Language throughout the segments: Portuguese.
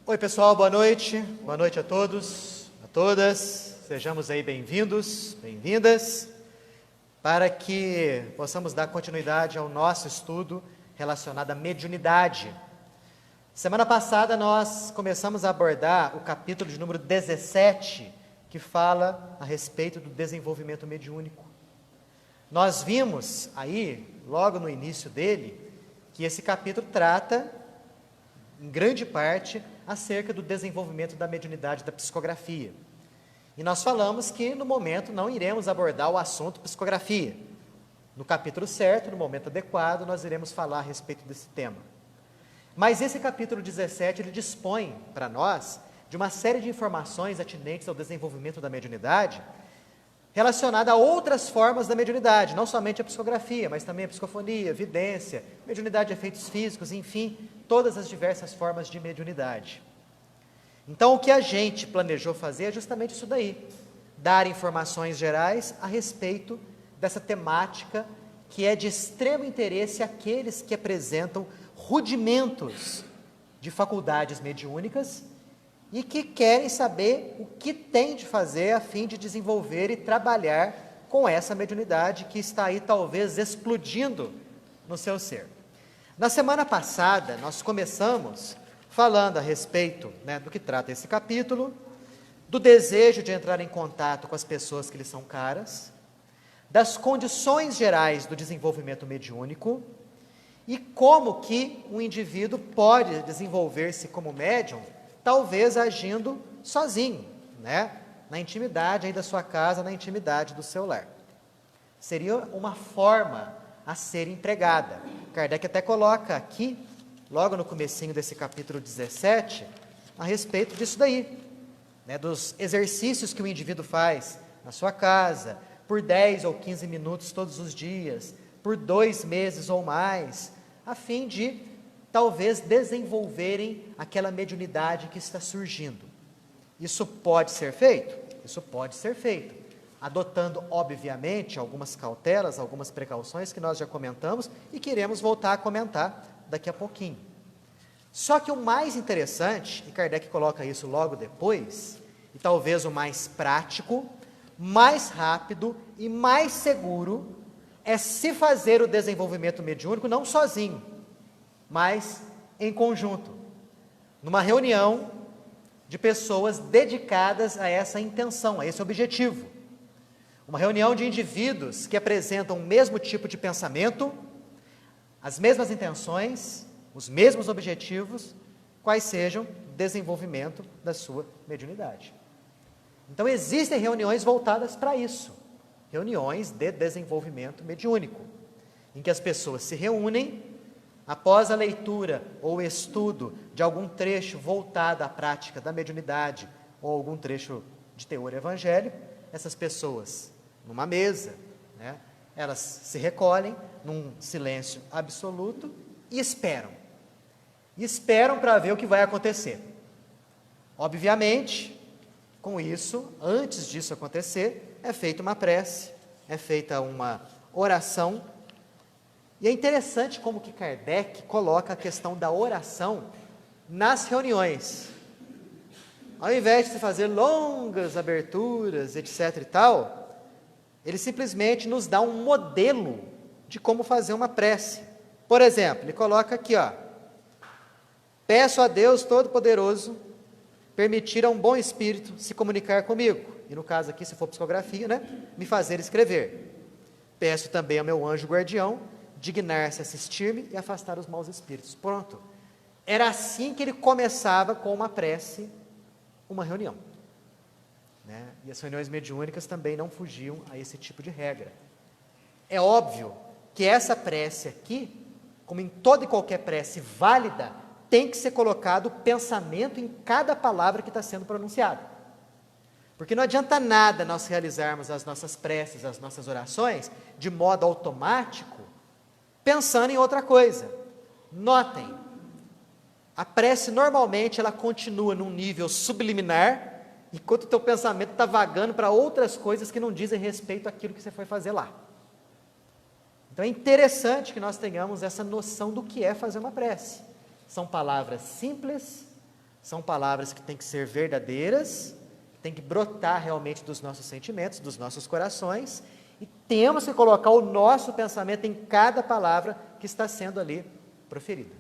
Oi pessoal, boa noite a todos, a todas, sejamos aí bem-vindos, bem-vindas, para que possamos dar continuidade ao nosso estudo relacionado à mediunidade. Semana passada nós começamos a abordar o capítulo de número 17, que fala a respeito do desenvolvimento mediúnico. Nós vimos aí, logo no início dele, que esse capítulo trata, em grande parte, acerca do desenvolvimento da mediunidade da psicografia. E nós falamos que, no momento, não iremos abordar o assunto psicografia. No capítulo certo, no momento adequado, nós iremos falar a respeito desse tema. Mas esse capítulo 17, ele dispõe para nós de uma série de informações atinentes ao desenvolvimento da mediunidade, relacionada a outras formas da mediunidade, não somente a psicografia, mas também a psicofonia, vidência, mediunidade de efeitos físicos, enfim, todas as diversas formas de mediunidade. Então, o que a gente planejou fazer é justamente isso daí, dar informações gerais a respeito dessa temática que é de extremo interesse àqueles que apresentam rudimentos de faculdades mediúnicas e que querem saber o que tem de fazer a fim de desenvolver e trabalhar com essa mediunidade que está aí talvez explodindo no seu ser. Na semana passada, nós começamos falando a respeito, do que trata esse capítulo, do desejo de entrar em contato com as pessoas que lhe são caras, das condições gerais do desenvolvimento mediúnico e como que um indivíduo pode desenvolver-se como médium, talvez agindo sozinho, na intimidade aí da sua casa, na intimidade do seu lar. Seria uma forma a ser empregada. Kardec até coloca aqui, logo no comecinho desse capítulo 17, a respeito disso daí, dos exercícios que o indivíduo faz na sua casa, por 10 ou 15 minutos todos os dias, por 2 meses ou mais, a fim de talvez desenvolverem aquela mediunidade que está surgindo. Isso pode ser feito? Isso pode ser feito, adotando, obviamente, algumas cautelas, algumas precauções que nós já comentamos e que iremos voltar a comentar daqui a pouquinho. Só que o mais interessante, e Kardec coloca isso logo depois, e talvez o mais prático, mais rápido e mais seguro, é se fazer o desenvolvimento mediúnico não sozinho, mas em conjunto, numa reunião de pessoas dedicadas a essa intenção, a esse objetivo. Uma reunião de indivíduos que apresentam o mesmo tipo de pensamento, as mesmas intenções, os mesmos objetivos, quais sejam o desenvolvimento da sua mediunidade. Então existem reuniões voltadas para isso, reuniões de desenvolvimento mediúnico, em que as pessoas se reúnem após a leitura ou estudo de algum trecho voltado à prática da mediunidade ou algum trecho de teor evangélico, essas pessoas, numa mesa, elas se recolhem num silêncio absoluto e esperam. E esperam para ver o que vai acontecer. Obviamente, com isso, antes disso acontecer, é feita uma prece, é feita uma oração. E é interessante como que Kardec coloca a questão da oração nas reuniões. Ao invés de se fazer longas aberturas, etc. e tal, ele simplesmente nos dá um modelo de como fazer uma prece. Por exemplo, ele coloca aqui, peço a Deus Todo-Poderoso permitir a um bom espírito se comunicar comigo. E no caso aqui, se for psicografia, me fazer escrever. Peço também ao meu anjo guardião dignar-se assistir-me e afastar os maus espíritos. Pronto. Era assim que ele começava com uma prece, uma reunião. E as reuniões mediúnicas também não fugiam a esse tipo de regra. É óbvio que essa prece aqui, como em toda e qualquer prece válida, tem que ser colocado pensamento em cada palavra que está sendo pronunciada. Porque não adianta nada nós realizarmos as nossas preces, as nossas orações, de modo automático, pensando em outra coisa. Notem, a prece normalmente ela continua num nível subliminar, enquanto o teu pensamento está vagando para outras coisas que não dizem respeito àquilo que você foi fazer lá. Então é interessante que nós tenhamos essa noção do que é fazer uma prece. São palavras simples, São palavras que têm que ser verdadeiras, que têm que brotar realmente dos nossos sentimentos, dos nossos corações, e temos que colocar o nosso pensamento em cada palavra que está sendo ali proferida.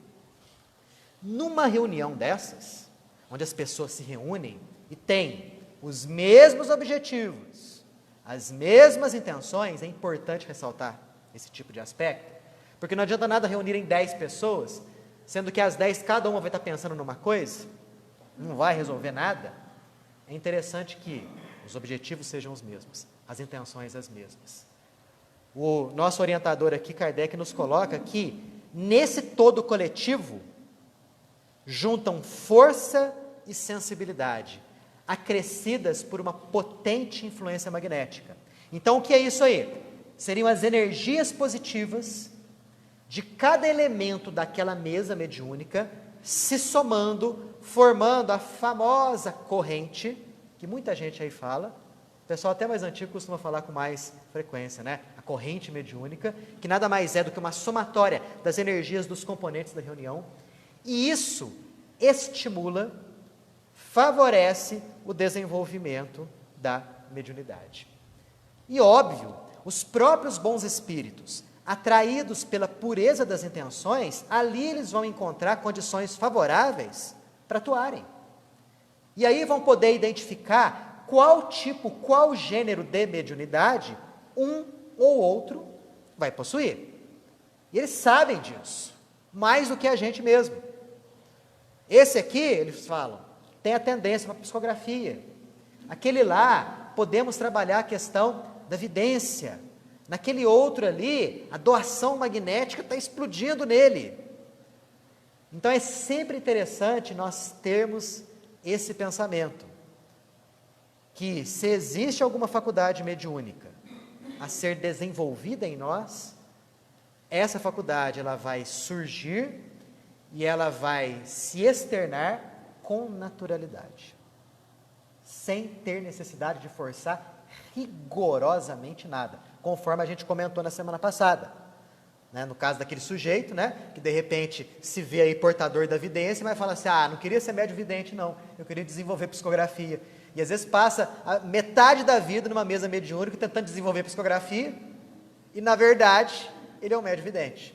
Numa reunião dessas, onde as pessoas se reúnem e têm os mesmos objetivos, as mesmas intenções, é importante ressaltar esse tipo de aspecto, porque não adianta nada reunirem 10 pessoas, sendo que as 10, cada uma vai estar pensando numa coisa, não vai resolver nada. É interessante que os objetivos sejam os mesmos, as intenções as mesmas. O nosso orientador aqui, Kardec, nos coloca que, nesse todo coletivo, juntam força e sensibilidade, acrescidas por uma potente influência magnética. Então, o que é isso aí? Seriam as energias positivas de cada elemento daquela mesa mediúnica se somando, formando a famosa corrente, que muita gente aí fala, o pessoal até mais antigo costuma falar com mais frequência, né? A corrente mediúnica, que nada mais é do que uma somatória das energias dos componentes da reunião, e isso estimula, favorece o desenvolvimento da mediunidade. E óbvio, os próprios bons espíritos, atraídos pela pureza das intenções, ali eles vão encontrar condições favoráveis para atuarem. E aí vão poder identificar qual tipo, qual gênero de mediunidade um ou outro vai possuir. E eles sabem disso, mais do que a gente mesmo. Esse aqui, eles falam, tem a tendência para psicografia. Aquele lá, podemos trabalhar a questão da vidência. Naquele outro ali, a doação magnética está explodindo nele. Então é sempre interessante nós termos esse pensamento, que se existe alguma faculdade mediúnica a ser desenvolvida em nós, essa faculdade ela vai surgir e ela vai se externar com naturalidade, sem ter necessidade de forçar rigorosamente nada, conforme a gente comentou na semana passada, né? No caso daquele sujeito, né, que de repente se vê aí portador da vidência, mas fala assim, não queria ser médio vidente não, eu queria desenvolver psicografia, e às vezes passa a metade da vida numa mesa mediúnica tentando desenvolver psicografia, e na verdade ele é um médio vidente.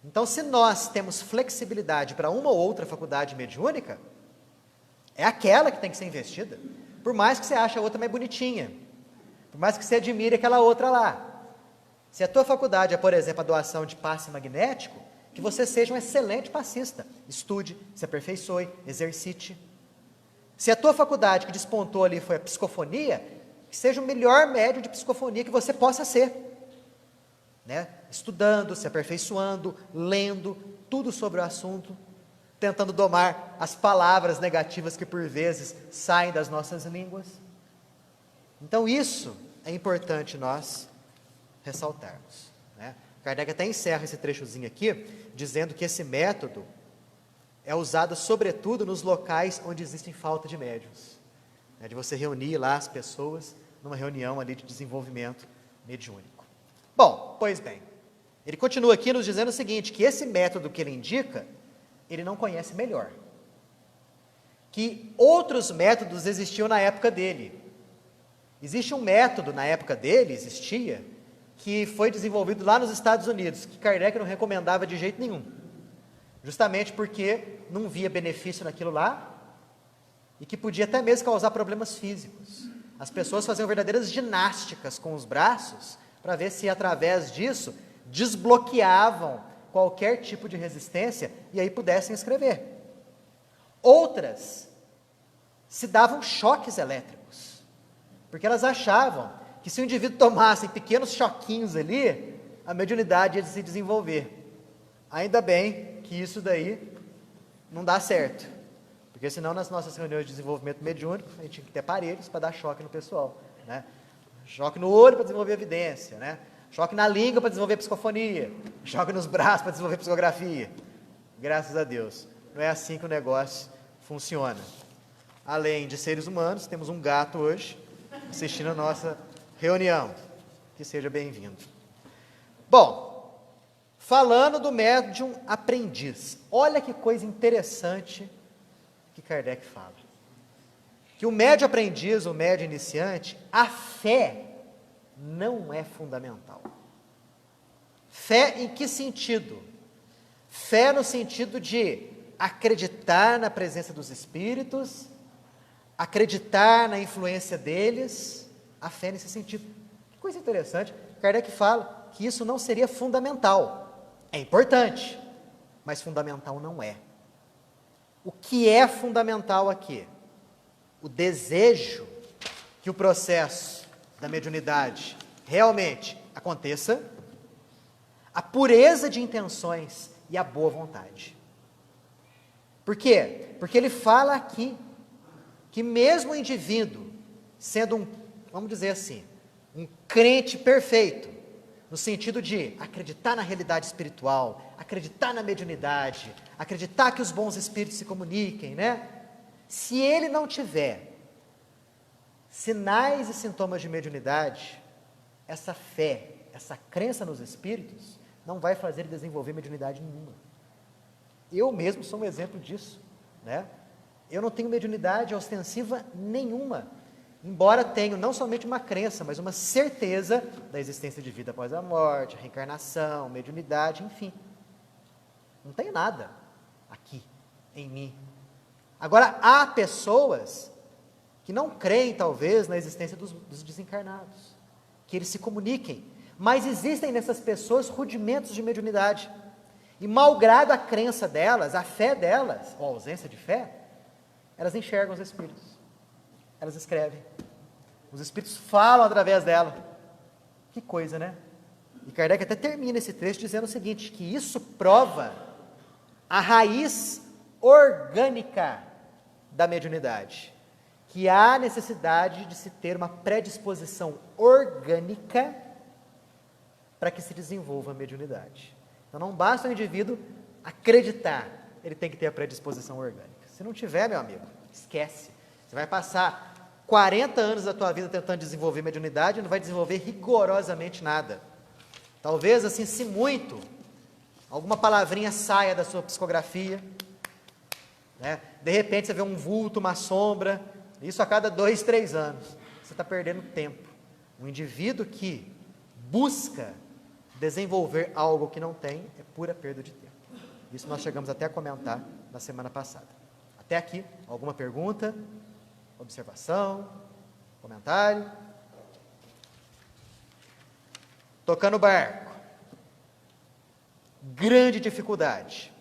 Então, se nós temos flexibilidade para uma ou outra faculdade mediúnica, é aquela que tem que ser investida, por mais que você ache a outra mais bonitinha, por mais que você admire aquela outra lá. Se a tua faculdade é, por exemplo, a doação de passe magnético, que você seja um excelente passista, estude, se aperfeiçoe, exercite. Se a tua faculdade que despontou ali foi a psicofonia, que seja o melhor médium de psicofonia que você possa ser, né? Estudando, se aperfeiçoando, lendo tudo sobre o assunto, tentando domar as palavras negativas que por vezes saem das nossas línguas. Então isso é importante nós ressaltarmos, né? Kardec até encerra esse trechozinho aqui, dizendo que esse método é usado sobretudo nos locais onde existem falta de médiuns, né? De você reunir lá as pessoas numa reunião ali de desenvolvimento mediúnico. Bom, pois bem, ele continua aqui nos dizendo o seguinte, que esse método que ele indica, ele não conhece melhor, que outros métodos existiam na época dele. Existe um método na época dele, existia, que foi desenvolvido lá nos Estados Unidos, que Kardec não recomendava de jeito nenhum, justamente porque não via benefício naquilo lá, e que podia até mesmo causar problemas físicos. As pessoas faziam verdadeiras ginásticas com os braços, para ver se através disso, desbloqueavam qualquer tipo de resistência, e aí pudessem escrever. Outras se davam choques elétricos, porque elas achavam que se o indivíduo tomasse pequenos choquinhos ali, a mediunidade ia se desenvolver. Ainda bem que isso daí não dá certo, porque senão nas nossas reuniões de desenvolvimento mediúnico, a gente tinha que ter aparelhos para dar choque no pessoal, né? Choque no olho para desenvolver evidência, né? Choque na língua para desenvolver psicofonia, choque nos braços para desenvolver psicografia. Graças a Deus, não é assim que o negócio funciona. Além de seres humanos, temos um gato hoje assistindo a nossa reunião. Que seja bem-vindo. Bom, falando do médium aprendiz, olha que coisa interessante que Kardec fala. Que o médium aprendiz, o médium iniciante, a fé não é fundamental. Fé em que sentido? Fé no sentido de acreditar na presença dos espíritos, acreditar na influência deles, a fé nesse sentido. Que coisa interessante, Kardec fala que isso não seria fundamental. É importante, mas fundamental não é. O que é fundamental aqui? O desejo que o processo da mediunidade realmente aconteça, a pureza de intenções e a boa vontade. Por quê? Porque ele fala aqui que mesmo o indivíduo sendo vamos dizer assim, um crente perfeito, no sentido de acreditar na realidade espiritual, acreditar na mediunidade, acreditar que os bons espíritos se comuniquem, né? Se ele não tiver sinais e sintomas de mediunidade, essa fé, essa crença nos espíritos, não vai fazer ele desenvolver mediunidade nenhuma. Eu mesmo sou um exemplo disso, né? Eu não tenho mediunidade ostensiva nenhuma, embora tenha não somente uma crença, mas uma certeza da existência de vida após a morte, reencarnação, mediunidade, enfim. Não tenho nada aqui, em mim. Agora, há pessoas que não creem, talvez, na existência dos desencarnados, que eles se comuniquem, mas existem nessas pessoas rudimentos de mediunidade. E malgrado a crença delas, a fé delas, ou a ausência de fé, elas enxergam os espíritos, elas escrevem, os espíritos falam através dela. Que coisa, né? E Kardec até termina esse trecho dizendo o seguinte, que isso prova a raiz orgânica da mediunidade, que há necessidade de se ter uma predisposição orgânica para que se desenvolva a mediunidade. Então não basta o indivíduo acreditar, ele tem que ter a predisposição orgânica. Se não tiver, meu amigo, esquece. Você vai passar 40 anos da tua vida tentando desenvolver mediunidade e não vai desenvolver rigorosamente nada. Talvez, assim, se muito, alguma palavrinha saia da sua psicografia, né? De repente você vê um vulto, uma sombra, isso a cada 2, 3 anos. Você está perdendo tempo. Um indivíduo que busca desenvolver algo que não tem é pura perda de tempo. Isso nós chegamos até a comentar na semana passada. Até aqui, alguma pergunta, observação, comentário? Tocando o barco. Grande dificuldade,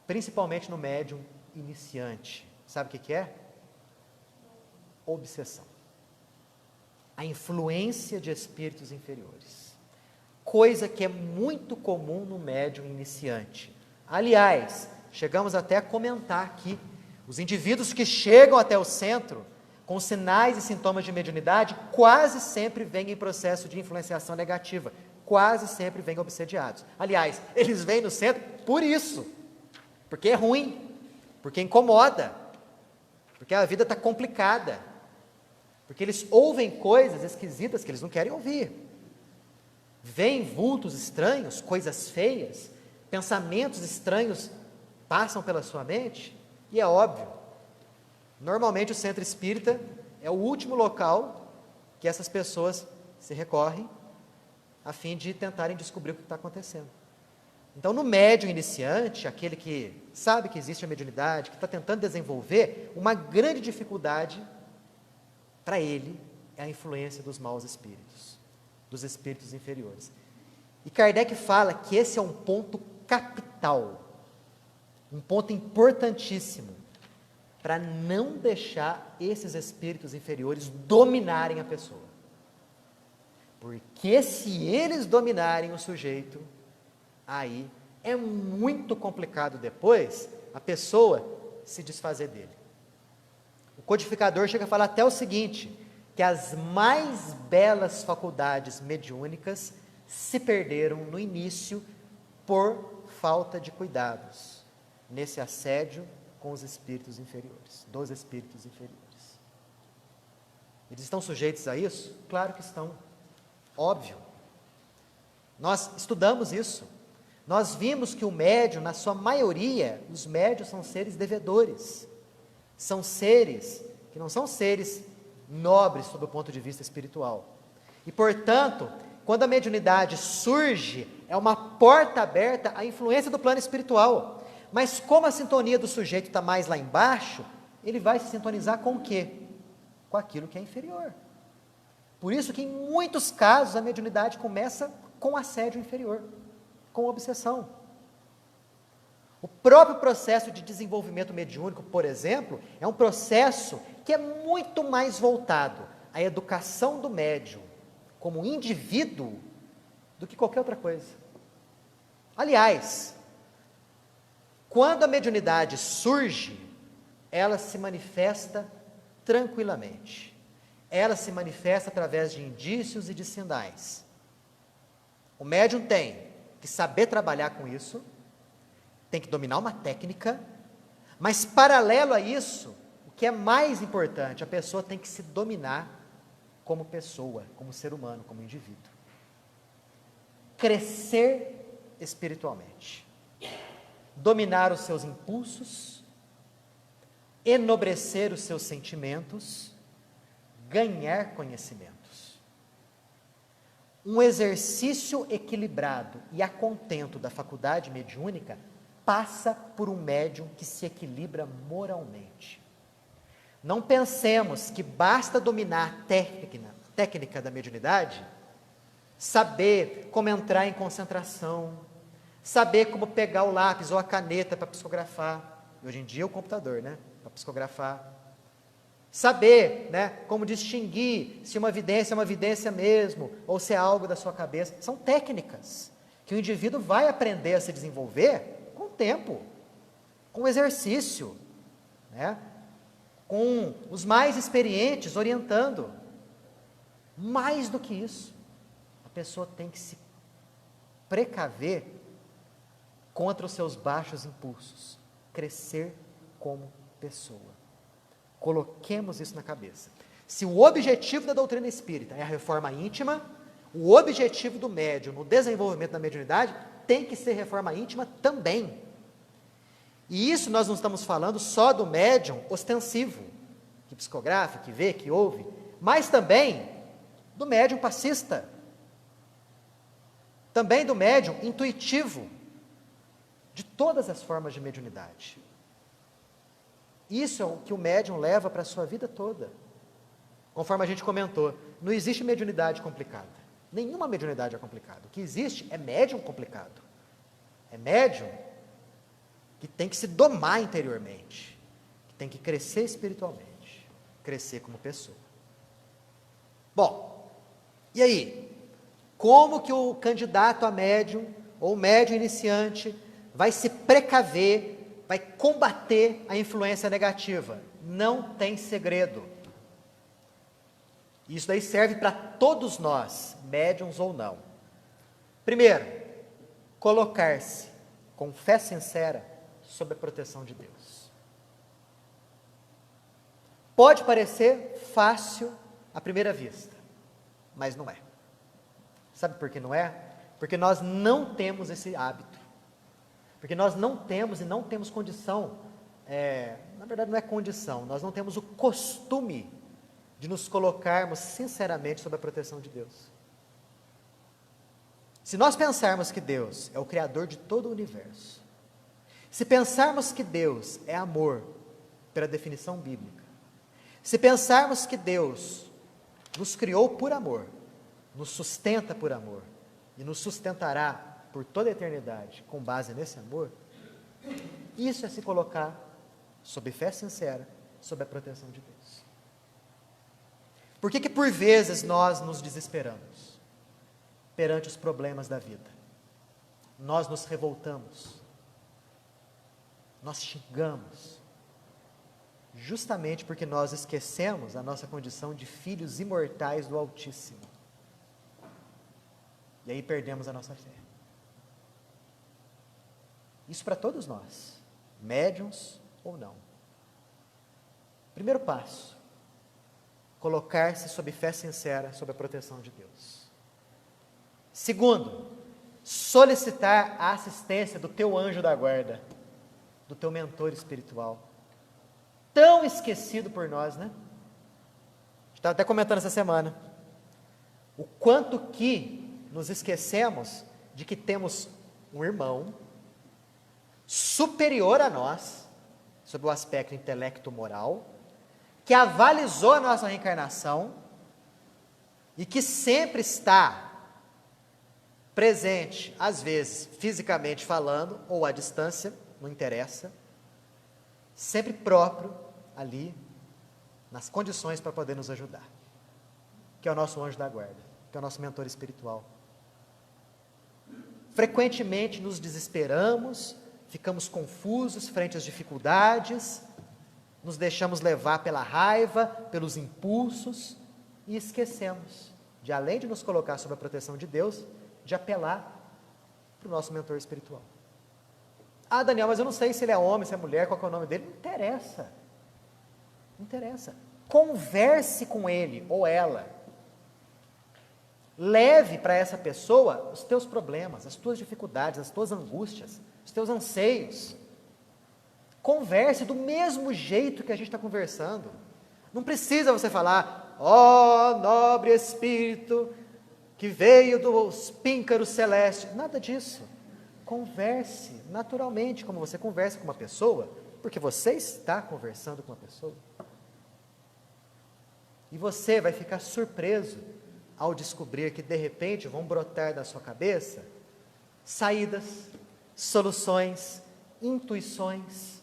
principalmente no médium iniciante. Sabe o que é? Obsessão. A influência de espíritos inferiores. Coisa que é muito comum no médium iniciante. Aliás, chegamos até a comentar aqui, os indivíduos que chegam até o centro, com sinais e sintomas de mediunidade, quase sempre vêm em processo de influenciação negativa, quase sempre vêm obsediados. Aliás, eles vêm no centro por isso, porque é ruim, porque incomoda, porque a vida está complicada, porque eles ouvem coisas esquisitas que eles não querem ouvir, veem vultos estranhos, coisas feias, pensamentos estranhos passam pela sua mente, e é óbvio, normalmente o centro espírita é o último local que essas pessoas se recorrem a fim de tentarem descobrir o que está acontecendo. Então, no médium iniciante, aquele que sabe que existe a mediunidade, que está tentando desenvolver, uma grande dificuldade para ele é a influência dos maus espíritos, dos espíritos inferiores. E Kardec fala que esse é um ponto capital, um ponto importantíssimo, para não deixar esses espíritos inferiores dominarem a pessoa. Porque se eles dominarem o sujeito, aí é muito complicado depois a pessoa se desfazer dele. O codificador chega a falar até o seguinte, que as mais belas faculdades mediúnicas se perderam no início por falta de cuidados nesse assédio com os espíritos inferiores, dos espíritos inferiores. Eles estão sujeitos a isso? Claro que estão. Óbvio. Nós estudamos isso. nós vimos que o médium, na sua maioria, os médiuns são seres devedores. São seres que não são seres nobres sob o ponto de vista espiritual. E, portanto, quando a mediunidade surge, é uma porta aberta à influência do plano espiritual. Mas como a sintonia do sujeito está mais lá embaixo, ele vai se sintonizar com o quê? Com aquilo que é inferior. Por isso que em muitos casos a mediunidade começa com assédio inferior, com obsessão. O próprio processo de desenvolvimento mediúnico, por exemplo, é um processo que é muito mais voltado à educação do médium como indivíduo do que qualquer outra coisa. Aliás, quando a mediunidade surge, ela se manifesta tranquilamente. Ela se manifesta através de indícios e de sinais. O médium tem que saber trabalhar com isso, tem que dominar uma técnica, mas paralelo a isso, o que é mais importante, a pessoa tem que se dominar como pessoa, como ser humano, como indivíduo. Crescer espiritualmente. Dominar os seus impulsos, enobrecer os seus sentimentos, ganhar conhecimentos. Um exercício equilibrado e a contento da faculdade mediúnica passa por um médium que se equilibra moralmente. Não pensemos que basta dominar a técnica da mediunidade, saber como entrar em concentração, saber como pegar o lápis ou a caneta para psicografar. Hoje em dia é o computador, né? Para psicografar. Saber, né, como distinguir se uma evidência é uma evidência mesmo, ou se é algo da sua cabeça. São técnicas que o indivíduo vai aprender a se desenvolver com o tempo, com o exercício, né, com os mais experientes orientando. Mais do que isso, a pessoa tem que se precaver contra os seus baixos impulsos, crescer como pessoa. Coloquemos isso na cabeça. Se o objetivo da doutrina espírita é a reforma íntima, o objetivo do médium no desenvolvimento da mediunidade tem que ser reforma íntima também. E isso nós não estamos falando só do médium ostensivo, que psicografa, que vê, que ouve, mas também do médium passista, também do médium intuitivo, de todas as formas de mediunidade. Isso é o que o médium leva para a sua vida toda. Conforme a gente comentou, não existe mediunidade complicada. Nenhuma mediunidade é complicada. O que existe é médium complicado. É médium que tem que se domar interiormente, que tem que crescer espiritualmente, crescer como pessoa. Bom, e aí? Como que o candidato a médium, ou o médium iniciante, vai se precaver, vai combater a influência negativa? Não tem segredo. Isso daí serve para todos nós, médiuns ou não. Primeiro, colocar-se com fé sincera sob a proteção de Deus. Pode parecer fácil à primeira vista, mas não é. Sabe por que não é? Porque nós não temos esse hábito. Porque nós não temos e não temos condição, na verdade não é condição, nós não temos o costume de nos colocarmos sinceramente sob a proteção de Deus. Se nós pensarmos que Deus é o Criador de todo o universo, se pensarmos que Deus é amor, pela definição bíblica, se pensarmos que Deus nos criou por amor, nos sustenta por amor e nos sustentará por toda a eternidade, com base nesse amor, isso é se colocar sob fé sincera, sob a proteção de Deus. Por que por vezes nós nos desesperamos perante os problemas da vida? Nós nos revoltamos, nós xingamos, justamente porque nós esquecemos a nossa condição de filhos imortais do Altíssimo. E aí perdemos a nossa fé. Isso para todos nós, médiuns ou não. Primeiro passo, colocar-se sob fé sincera, sob a proteção de Deus. Segundo, solicitar a assistência do teu anjo da guarda, do teu mentor espiritual. Tão esquecido por nós, né? Estava até comentando essa semana. O quanto que nos esquecemos de que temos um irmão superior a nós, sob o aspecto intelecto-moral, que avalizou a nossa reencarnação e que sempre está presente, às vezes, fisicamente falando, ou à distância, não interessa, sempre próprio ali, nas condições para poder nos ajudar, que é o nosso anjo da guarda, que é o nosso mentor espiritual. Frequentemente nos desesperamos, ficamos confusos frente às dificuldades, nos deixamos levar pela raiva, pelos impulsos, e esquecemos de, além de nos colocar sob a proteção de Deus, de apelar para o nosso mentor espiritual. Ah, Daniel, mas eu não sei se ele é homem, se é mulher, qual que é o nome dele. Não interessa. Não interessa. Converse com ele ou ela. Leve para essa pessoa os teus problemas, as tuas dificuldades, as tuas angústias, os teus anseios. Converse do mesmo jeito que a gente está conversando. Não precisa você falar, ó nobre espírito que veio dos píncaros celestes. Nada disso. Converse naturalmente, como você conversa com uma pessoa, porque você está conversando com uma pessoa. E você vai ficar surpreso ao descobrir que, de repente, vão brotar da sua cabeça saídas, soluções, intuições,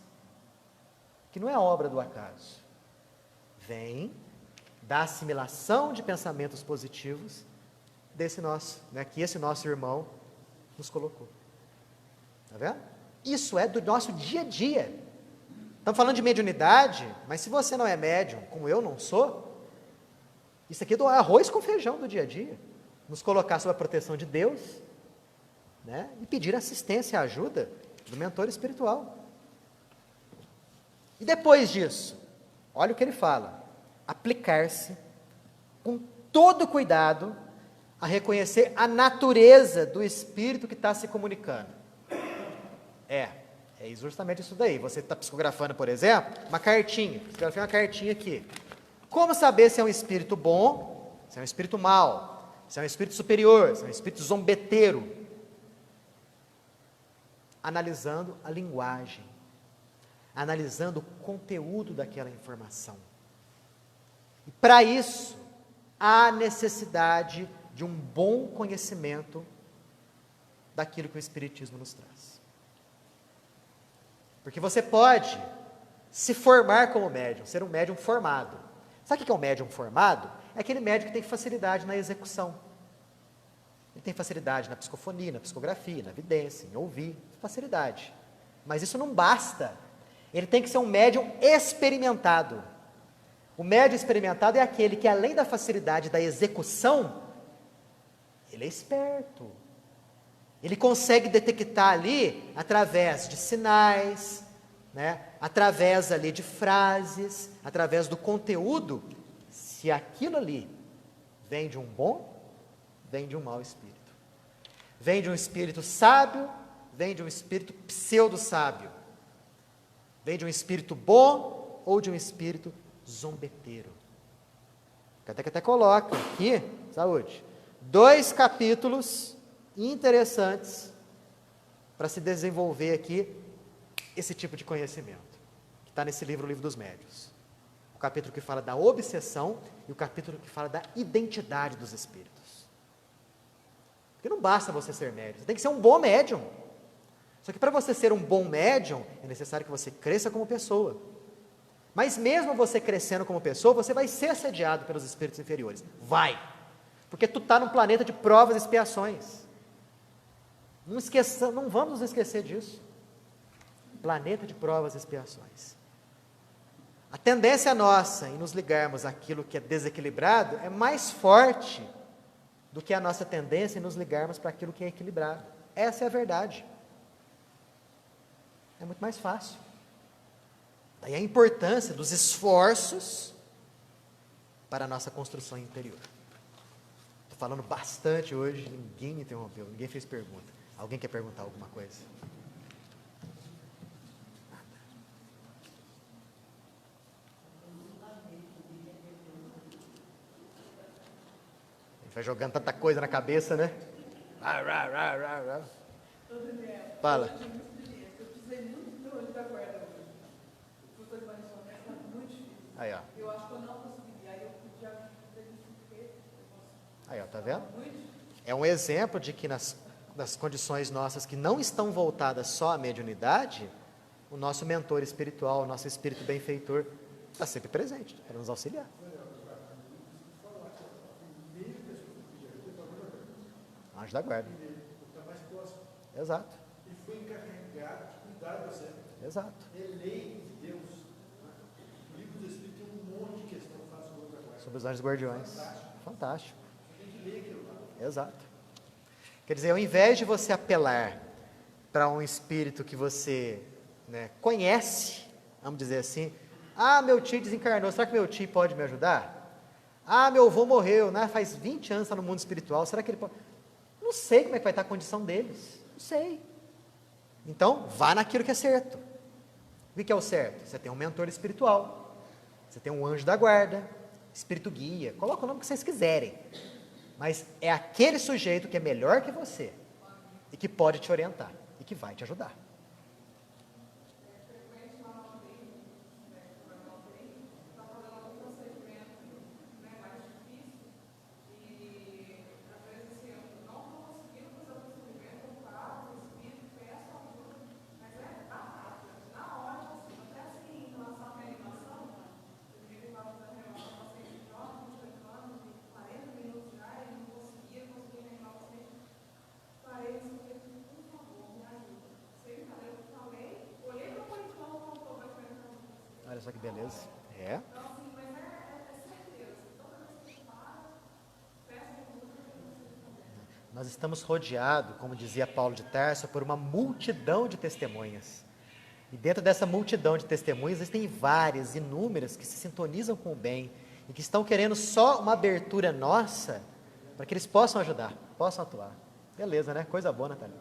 que não é obra do acaso. Vem da assimilação de pensamentos positivos desse nosso, que esse nosso irmão nos colocou. Está vendo? Isso é do nosso dia a dia. Estamos falando de mediunidade, mas se você não é médium, como eu não sou, isso aqui é do arroz com feijão do dia a dia. Nos colocar sob a proteção de Deus, e pedir assistência e ajuda do mentor espiritual. E depois disso, olha o que ele fala: aplicar-se com todo cuidado a reconhecer a natureza do espírito que está se comunicando. É justamente isso daí. Você está psicografando, por exemplo, uma cartinha. Psicografei uma cartinha aqui. Como saber se é um espírito bom, se é um espírito mau, se é um espírito superior, se é um espírito zombeteiro? Analisando a linguagem, analisando o conteúdo daquela informação. E para isso, há necessidade de um bom conhecimento daquilo que o Espiritismo nos traz. Porque você pode se formar como médium, ser um médium formado. Sabe o que é um médium formado? É aquele médium que tem facilidade na execução. Ele tem facilidade na psicofonia, na psicografia, na vidência, em ouvir, facilidade. Mas isso não basta. Ele tem que ser um médium experimentado. O médium experimentado é aquele que, além da facilidade da execução, ele é esperto. Ele consegue detectar ali, através de sinais, através ali de frases, através do conteúdo, se aquilo ali vem de um bom, vem de um mau espírito. Vem de um espírito sábio, vem de um espírito pseudo-sábio. Vem de um espírito bom ou de um espírito zombeteiro. Até coloca aqui, saúde, 2 capítulos interessantes para se desenvolver aqui esse tipo de conhecimento, que está nesse livro, o Livro dos Médiuns. O capítulo que fala da obsessão e o capítulo que fala da identidade dos espíritos. Porque não basta você ser médium, você tem que ser um bom médium. Só que para você ser um bom médium, é necessário que você cresça como pessoa. Mas mesmo você crescendo como pessoa, você vai ser assediado pelos espíritos inferiores. Vai! Porque tu está num planeta de provas e expiações. Não vamos nos esquecer disso. Planeta de provas e expiações. A tendência nossa em nos ligarmos àquilo que é desequilibrado é mais forte do que a nossa tendência em nos ligarmos para aquilo que é equilibrado. Essa é a verdade. É muito mais fácil. Daí a importância dos esforços para a nossa construção interior. Estou falando bastante hoje, ninguém me interrompeu, ninguém fez pergunta. Alguém quer perguntar alguma coisa? A gente vai jogando tanta coisa na cabeça, né? Fala. Aí, ó. Eu acho que eu não consegui. Aí eu já verifiquei. Aí, ó, tá vendo? É um exemplo de que nas condições nossas que não estão voltadas só à mediunidade, o nosso mentor espiritual, o nosso espírito benfeitor, está sempre presente para nos auxiliar. Anjo da guarda. Exato. E foi encarregado de cuidar de você. Exato. É lei de Deus. O livro do Espírito tem um monte de questão que fala sobre os guarda. Sobre os anjos guardiões. Fantástico. Tem que ler aquilo lá. Exato. Quer dizer, ao invés de você apelar para um espírito que você, né, conhece, vamos dizer assim, meu tio desencarnou, será que meu tio pode me ajudar? Meu avô morreu, né, faz 20 anos está no mundo espiritual, será que ele pode? Não sei como é que vai estar a condição deles, não sei. Então, vá naquilo que é certo. O que é o certo? Você tem um mentor espiritual, você tem um anjo da guarda, espírito guia, coloca o nome que vocês quiserem. Mas é aquele sujeito que é melhor que você e que pode te orientar e que vai te ajudar. Olha só que beleza. É. Nós estamos rodeados, como dizia Paulo de Tarso, por uma multidão de testemunhas. E dentro dessa multidão de testemunhas existem várias, inúmeras, que se sintonizam com o bem e que estão querendo só uma abertura nossa para que eles possam ajudar, possam atuar. Beleza, né? Coisa boa, Natália.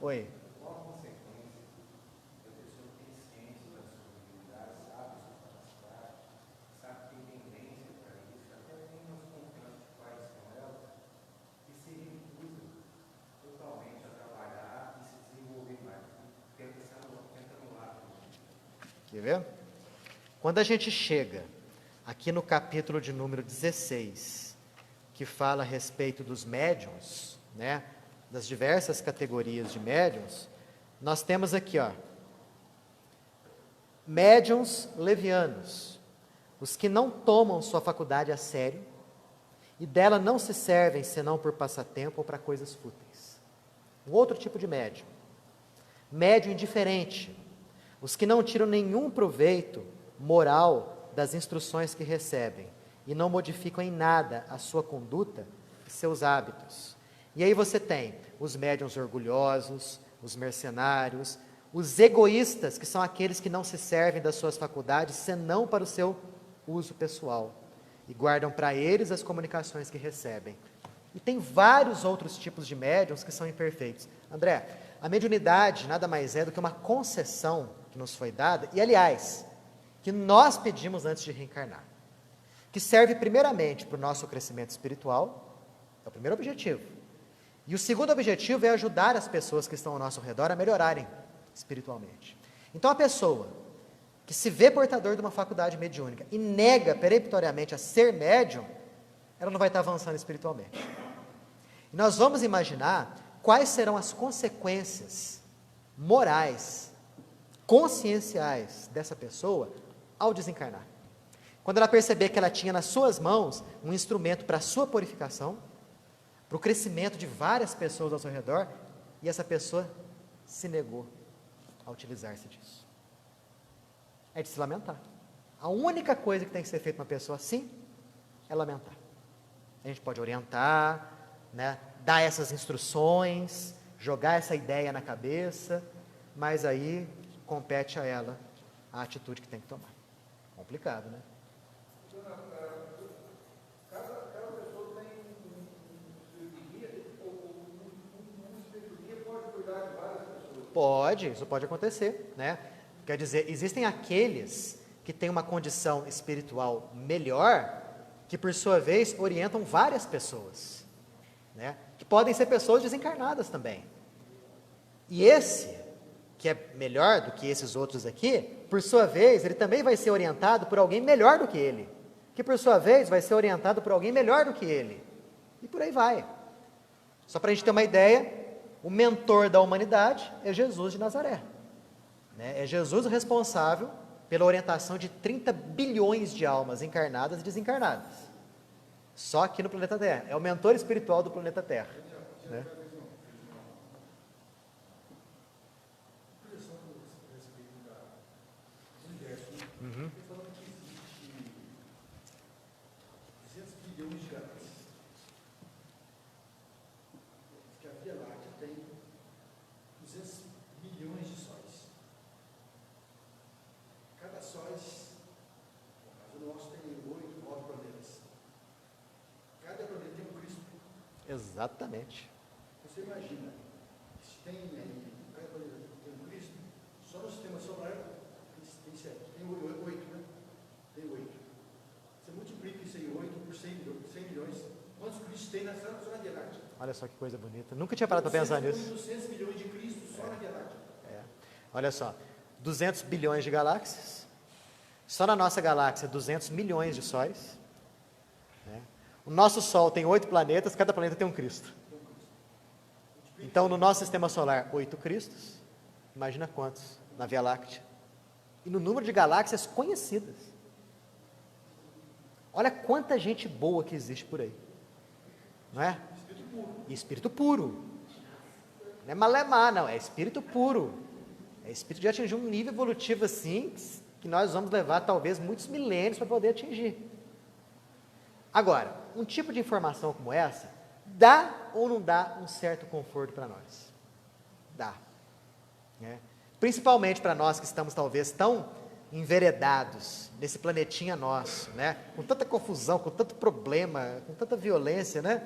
Oi. Quer ver? Quando a gente chega aqui no capítulo de número 16, que fala a respeito dos médiuns, né, das diversas categorias de médiuns, nós temos aqui, ó, médiuns levianos, os que não tomam sua faculdade a sério e dela não se servem senão por passatempo ou para coisas fúteis. Um outro tipo de médium. Médium indiferente, os que não tiram nenhum proveito moral das instruções que recebem e não modificam em nada a sua conduta e seus hábitos. E aí você tem os médiuns orgulhosos, os mercenários, os egoístas, que são aqueles que não se servem das suas faculdades senão para o seu uso pessoal e guardam para eles as comunicações que recebem. E tem vários outros tipos de médiuns que são imperfeitos. André, a mediunidade nada mais é do que uma concessão que nos foi dada, e aliás, que nós pedimos antes de reencarnar, que serve primeiramente para o nosso crescimento espiritual, é o primeiro objetivo, e o segundo objetivo é ajudar as pessoas que estão ao nosso redor a melhorarem espiritualmente. Então a pessoa que se vê portador de uma faculdade mediúnica e nega peremptoriamente a ser médium, ela não vai estar avançando espiritualmente. E nós vamos imaginar quais serão as consequências morais, conscienciais dessa pessoa ao desencarnar. Quando ela perceber que ela tinha nas suas mãos um instrumento para a sua purificação, para o crescimento de várias pessoas ao seu redor, e essa pessoa se negou a utilizar-se disso. É de se lamentar. A única coisa que tem que ser feita uma pessoa assim é lamentar. A gente pode orientar, né, dar essas instruções, jogar essa ideia na cabeça, mas aí compete a ela a atitude que tem que tomar. Complicado, né? Cada Isso pode acontecer, né? Quer dizer, existem aqueles que têm uma condição espiritual melhor, que por sua vez orientam várias pessoas, né? Que podem ser pessoas desencarnadas também. E esse, que é melhor do que esses outros aqui, por sua vez, ele também vai ser orientado por alguém melhor do que ele, que por sua vez vai ser orientado por alguém melhor do que ele, e por aí vai. Só para a gente ter uma ideia, o mentor da humanidade é Jesus de Nazaré, né? É Jesus o responsável pela orientação de 30 bilhões de almas encarnadas e desencarnadas, só aqui no planeta Terra. É o mentor espiritual do planeta Terra, né? Uhum. Falando que existe 200 bilhões de galáxias. Que a Via Láctea tem 200 milhões de sóis. Cada sóis, no caso nosso, tem 8, 9 planetas. Cada planeta tem um Cristo. Exatamente. Você imagina, se tem aí, cada planeta tem um Cristo, só no sistema solar tem 7, tem 8, né? Tem 8. Você multiplica isso aí, 8 por 100 milhões. Quantos Cristos tem só na Via Láctea? Olha só que coisa bonita. Nunca tinha parado para pensar nisso. 200 milhões de Cristos só na Via Láctea. Olha só, 200 bilhões de galáxias. Só na nossa galáxia, 200 milhões de sóis, né? O nosso Sol tem 8 planetas, cada planeta tem um Cristo. Então, no nosso sistema solar, 8 Cristos. Imagina quantos na Via Láctea. E no número de galáxias conhecidas. Olha quanta gente boa que existe por aí. Não é? E espírito puro. Não é malemar, não. É espírito puro. É espírito de atingir um nível evolutivo assim, que nós vamos levar talvez muitos milênios para poder atingir. Agora, um tipo de informação como essa, dá ou não dá um certo conforto para nós? Dá. Né? Principalmente para nós que estamos talvez tão enveredados nesse planetinha nosso, né? Com tanta confusão, com tanto problema, com tanta violência, né?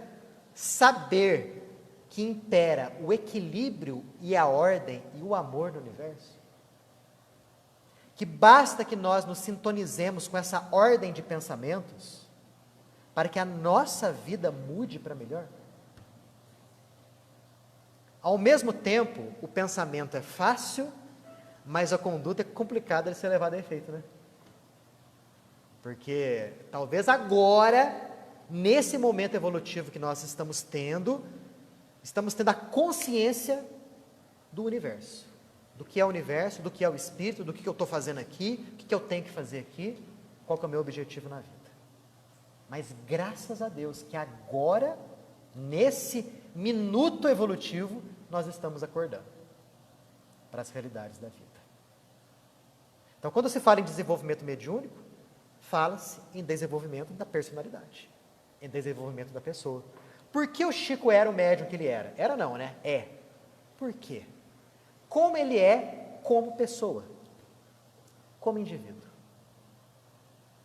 Saber que impera o equilíbrio e a ordem e o amor no universo, que basta que nós nos sintonizemos com essa ordem de pensamentos para que a nossa vida mude para melhor. Ao mesmo tempo, o pensamento é fácil, mas a conduta é complicada de ser levada a efeito, né? Porque talvez agora, nesse momento evolutivo que nós estamos tendo a consciência do universo. Do que é o universo, do que é o espírito, do que eu estou fazendo aqui, o que eu tenho que fazer aqui, qual que é o meu objetivo na vida. Mas graças a Deus que agora, nesse minuto evolutivo, nós estamos acordando para as realidades da vida. Então, quando se fala em desenvolvimento mediúnico, fala-se em desenvolvimento da personalidade, em desenvolvimento da pessoa. Por que o Chico era o médium que ele era? Era não, né? É. Por quê? Como ele é como pessoa, como indivíduo.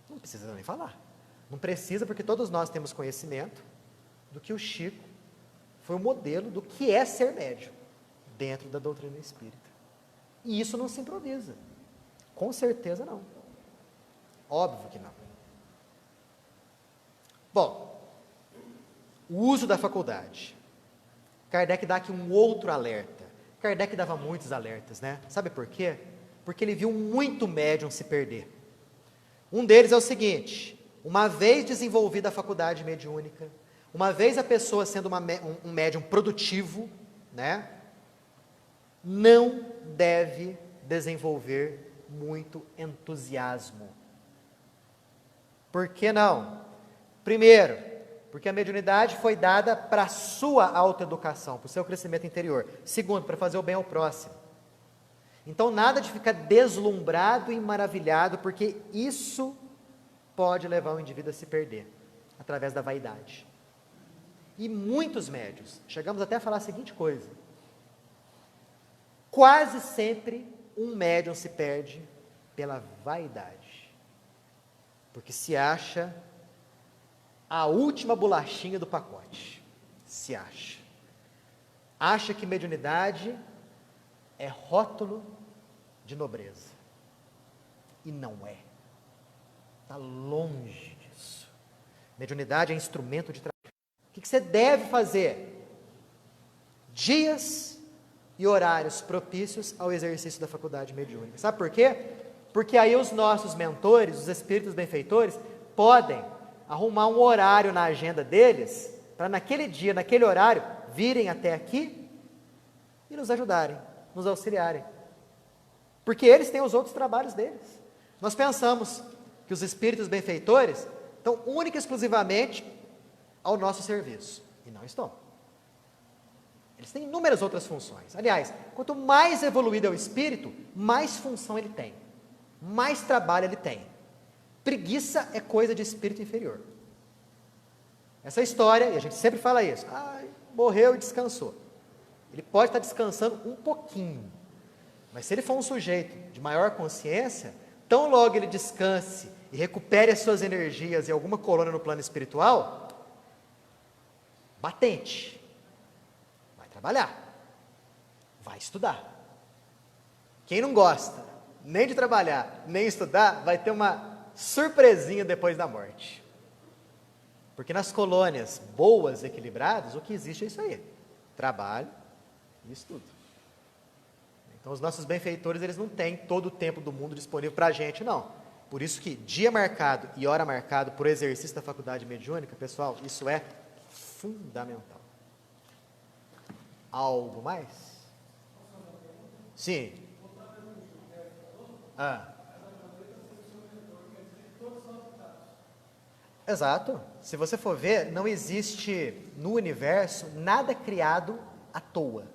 Não precisa nem falar. Não precisa, porque todos nós temos conhecimento do que o Chico foi o modelo do que é ser médium dentro da doutrina espírita. E isso não se improvisa. Com certeza não. Óbvio que não. Bom, o uso da faculdade. Kardec dá aqui um outro alerta. Kardec dava muitos alertas, né? Sabe por quê? Porque ele viu muito médium se perder. Um deles é o seguinte: uma vez desenvolvida a faculdade mediúnica, uma vez a pessoa sendo um médium produtivo, né? Não deve desenvolver muito entusiasmo. Por que não? Primeiro, porque a mediunidade foi dada para a sua autoeducação, para o seu crescimento interior. Segundo, para fazer o bem ao próximo. Então, nada de ficar deslumbrado e maravilhado, porque isso pode levar o indivíduo a se perder, através da vaidade. E muitos médiuns, chegamos até a falar a seguinte coisa: quase sempre um médium se perde pela vaidade, porque se acha a última bolachinha do pacote. Se acha que mediunidade é rótulo de nobreza. E não é. Está longe disso. Mediunidade é instrumento de trabalho. O que você deve fazer? Dias e horários propícios ao exercício da faculdade mediúnica. Sabe por quê? Porque aí os nossos mentores, os espíritos benfeitores, podem arrumar um horário na agenda deles, para naquele dia, naquele horário, virem até aqui e nos ajudarem, nos auxiliarem. Porque eles têm os outros trabalhos deles. Nós pensamos que os espíritos benfeitores estão única e exclusivamente ao nosso serviço. E não estão. Eles têm inúmeras outras funções. Aliás, quanto mais evoluído é o espírito, mais função ele tem. Mais trabalho ele tem. Preguiça é coisa de espírito inferior. Essa história, e a gente sempre fala isso, morreu e descansou. Ele pode estar descansando um pouquinho, mas se ele for um sujeito de maior consciência, tão logo ele descanse e recupere as suas energias em alguma colônia no plano espiritual, batente, vai trabalhar, vai estudar. Quem não gosta nem de trabalhar, nem estudar, vai ter uma surpresinha depois da morte. Porque nas colônias boas, equilibradas, o que existe é isso aí: trabalho e estudo. Então os nossos benfeitores, eles não têm todo o tempo do mundo disponível para a gente, não. Por isso que dia marcado e hora marcado por exercício da faculdade mediúnica, pessoal, isso é fundamental. Algo mais? Sim. Exato. Se você for ver, não existe no universo nada criado à toa.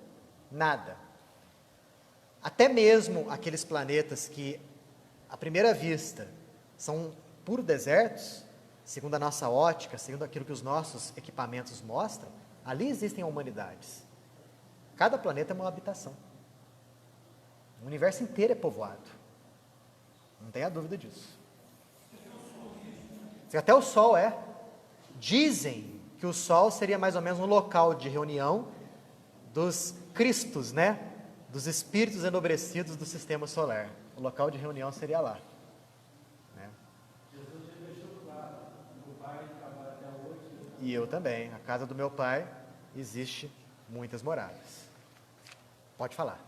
Nada. Até mesmo aqueles planetas que, à primeira vista, são puro desertos, segundo a nossa ótica, segundo aquilo que os nossos equipamentos mostram, ali existem humanidades. Cada planeta é uma habitação. O universo inteiro é povoado. Não tenha dúvida disso. Até o Sol é. Dizem que o Sol seria mais ou menos um local de reunião dos Cristos, né? Dos espíritos enobrecidos do sistema solar. O local de reunião seria lá. Né? E eu também. A casa do meu pai existe muitas moradas. Pode falar.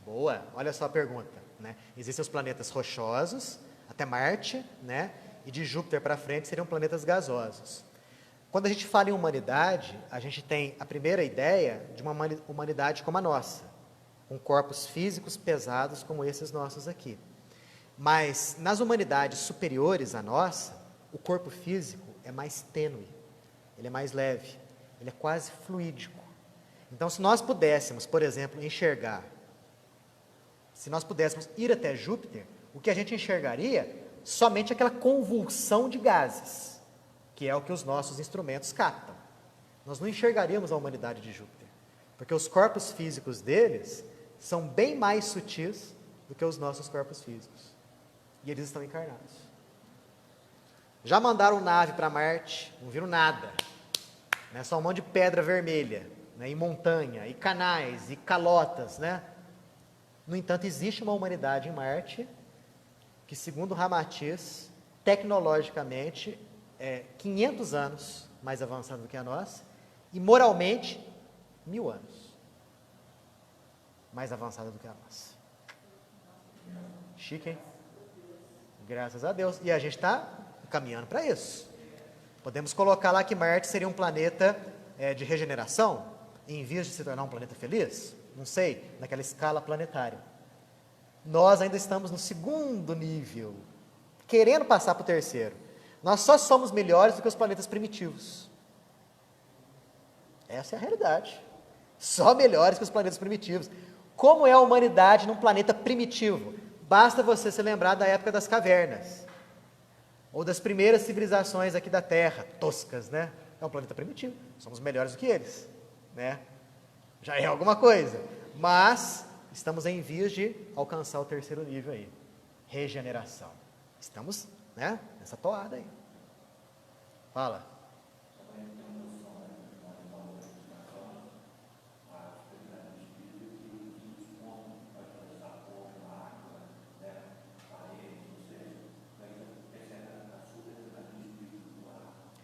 Boa, olha só a pergunta. Né? Existem os planetas rochosos, até Marte, né? E de Júpiter para frente seriam planetas gasosos. Quando a gente fala em humanidade, a gente tem a primeira ideia de uma humanidade como a nossa, com corpos físicos pesados como esses nossos aqui. Mas nas humanidades superiores à nossa, o corpo físico é mais tênue, ele é mais leve, ele é quase fluídico. Então, se nós pudéssemos, por exemplo, enxergar, se nós pudéssemos ir até Júpiter, o que a gente enxergaria? Somente aquela convulsão de gases, que é o que os nossos instrumentos captam. Nós não enxergaríamos a humanidade de Júpiter, porque os corpos físicos deles são bem mais sutis do que os nossos corpos físicos. E eles estão encarnados. Já mandaram nave para Marte, não viram nada. Né? Só um monte de pedra vermelha, né? E montanha, e canais, e calotas, né? No entanto, existe uma humanidade em Marte que, segundo Ramatiz, tecnologicamente é 500 anos mais avançada do que a nossa e moralmente 1000 anos mais avançada do que a nossa. Chique, hein? Graças a Deus. E a gente está caminhando para isso. Podemos colocar lá que Marte seria um planeta de regeneração, em vias de se tornar um planeta feliz? Não sei, naquela escala planetária. Nós ainda estamos no segundo nível, querendo passar para o terceiro. Nós só somos melhores do que os planetas primitivos. Essa é a realidade. Só melhores que os planetas primitivos. Como é a humanidade num planeta primitivo? Basta você se lembrar da época das cavernas, ou das primeiras civilizações aqui da Terra, toscas, né? É um planeta primitivo, somos melhores do que eles, né? Já é alguma coisa, mas estamos em vias de alcançar o terceiro nível aí, regeneração. Estamos, né, nessa toada aí. Fala.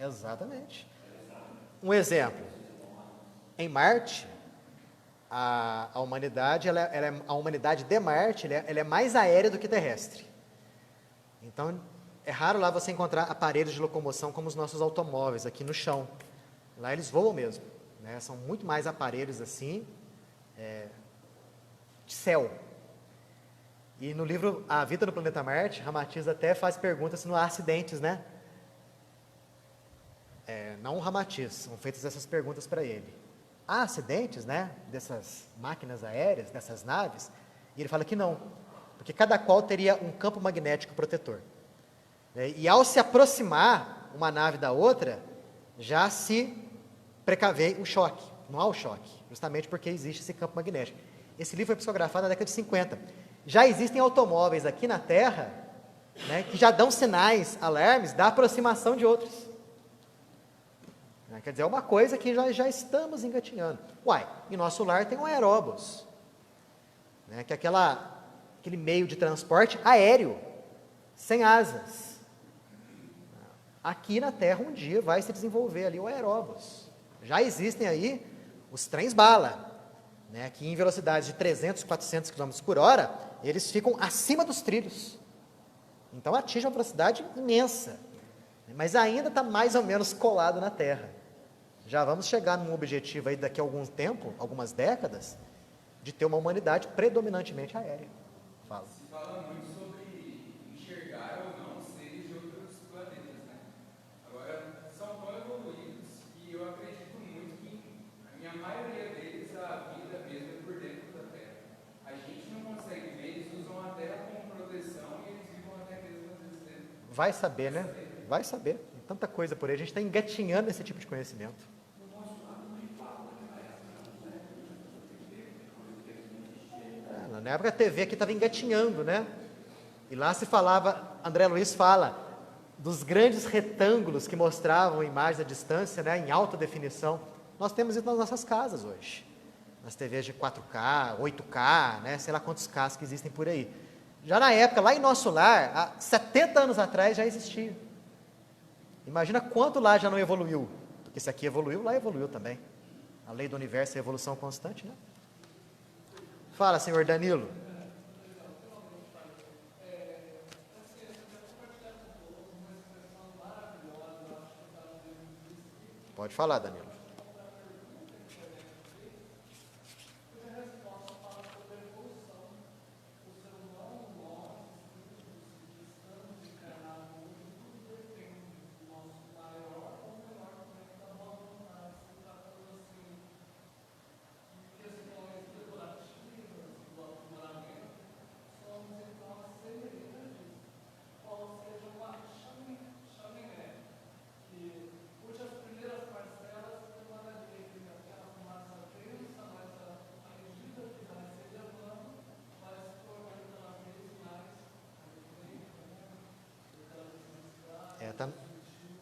Exatamente. Um exemplo. Em Marte, a humanidade, a humanidade de Marte, ela é mais aérea do que terrestre. Então, é raro lá você encontrar aparelhos de locomoção como os nossos automóveis, aqui no chão. Lá eles voam mesmo, né? São muito mais aparelhos assim, de céu. E no livro A Vida no Planeta Marte, Ramatiz até faz perguntas se não há acidentes, né? Não o Ramatiz, são feitas essas perguntas para ele. Há acidentes, né, dessas máquinas aéreas, dessas naves? E ele fala que não, porque cada qual teria um campo magnético protetor. E ao se aproximar uma nave da outra, já se precavei o choque. Não há o choque, justamente porque existe esse campo magnético. Esse livro foi psicografado na década de 50. Já existem automóveis aqui na Terra, né, que já dão sinais, alarmes, da aproximação de outros. Quer dizer, é uma coisa que já estamos engatinhando. Em nosso lar tem um aeróbus, né, que é aquele meio de transporte aéreo, sem asas. Aqui na Terra, um dia, vai se desenvolver ali o aeróbus. Já existem aí os trens-bala, né, que em velocidades de 300, 400 km por hora, eles ficam acima dos trilhos. Então, atinge uma velocidade imensa, mas ainda está mais ou menos colado na Terra. Já vamos chegar num objetivo aí daqui a algum tempo, algumas décadas, de ter uma humanidade predominantemente aérea. Fala. Se fala muito sobre enxergar ou não seres de outros planetas, né? Agora, são tão evoluídos que eu acredito muito que a minha maioria deles, a vida mesmo é por dentro da Terra. A gente não consegue ver, eles usam a Terra como proteção e eles vivem até mesmo às vezes dentro. Vai saber, né? Vai saber. Tem tanta coisa por aí. A gente está engatinhando esse tipo de conhecimento. Na época a TV aqui estava engatinhando, né? E lá se falava, André Luiz fala, dos grandes retângulos que mostravam imagens à distância, né, em alta definição. Nós temos isso nas nossas casas hoje. Nas TVs de 4K, 8K, né, sei lá quantos Ks que existem por aí. Já na época, lá em nosso lar, há 70 anos atrás já existia. Imagina quanto lá já não evoluiu. Porque se aqui evoluiu, lá evoluiu também. A lei do universo é a evolução constante, né? Fala, senhor Danilo. Pode falar, Danilo.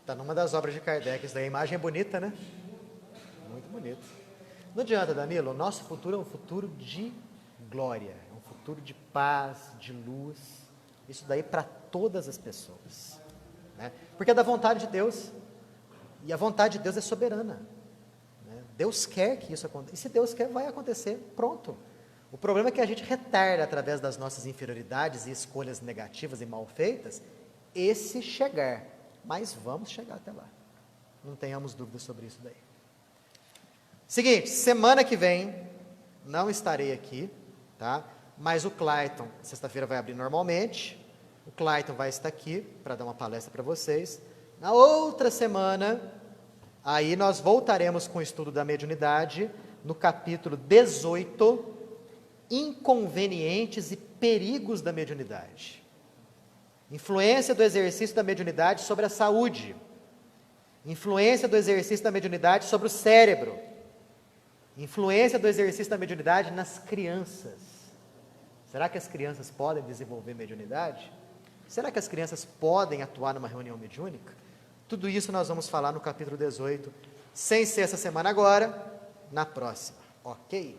Está numa das obras de Kardec. Isso daí, a imagem é bonita, né? Muito bonita. Não adianta, Danilo, o nosso futuro é um futuro de glória, é um futuro de paz, de luz. Isso daí para todas as pessoas, né? Porque é da vontade de Deus. E a vontade de Deus é soberana, né? Deus quer que isso aconteça. E se Deus quer, vai acontecer. Pronto. O problema é que a gente retarda, através das nossas inferioridades e escolhas negativas e mal feitas, esse chegar. Mas vamos chegar até lá. Não tenhamos dúvidas sobre isso daí. Seguinte, semana que vem, não estarei aqui, tá? Mas o Clayton, sexta-feira vai abrir normalmente. O Clayton vai estar aqui para dar uma palestra para vocês. Na outra semana, aí nós voltaremos com o estudo da mediunidade, no capítulo 18, Inconvenientes e Perigos da Mediunidade. Influência do exercício da mediunidade sobre a saúde. Influência do exercício da mediunidade sobre o cérebro. Influência do exercício da mediunidade nas crianças. Será que as crianças podem desenvolver mediunidade? Será que as crianças podem atuar numa reunião mediúnica? Tudo isso nós vamos falar no capítulo 18, sem ser essa semana agora, na próxima, ok?